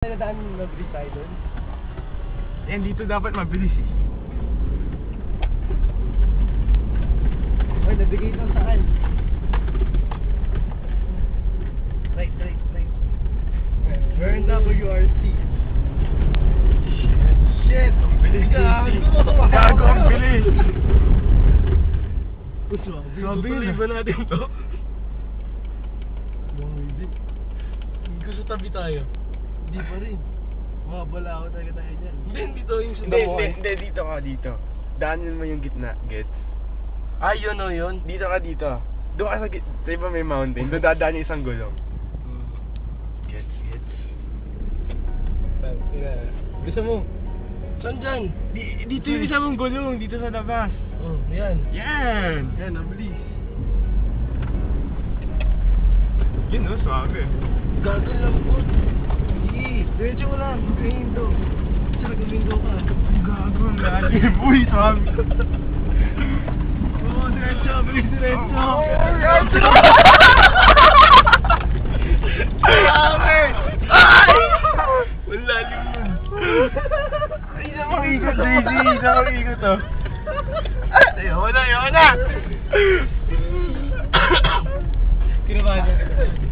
Nadaan mabilis tayo doon. Yan, dito dapat mabilis eh. Ay, nabigay ito saan? Right. We're in WRC. Shit! Bilis Gago! Gago ang bilis! Tuloy ba natin to? Gusto tabi tayo. Hindi pa rin. Mabala ako talaga tayo dyan. Dito yung Hindi, dito ka dito. Daanin mo yung gitna, gets? Ah, yun o yun? Dito ka dito. Doon ka sa gitna, diba may mountain? Doon dadaan yung isang gulong. Gets. Gusto mo? Saan dyan? Dito yung isang gulong, dito sa labas. Oh, yan. Yan! Yan, nabilis. Yun no, suave. Gagal lang po. Sige, diretso mo lang. Gumindo. Tsaka gumindo ka. Gago ang lalim. Uy, suave. Oo, diretso. Bilis diretso. Diretso! Suave! Ay! Ang lalim nun. Isa pang ikot, Daisy. Isa pang ikot to. Ayaw na! Kinabahan ka.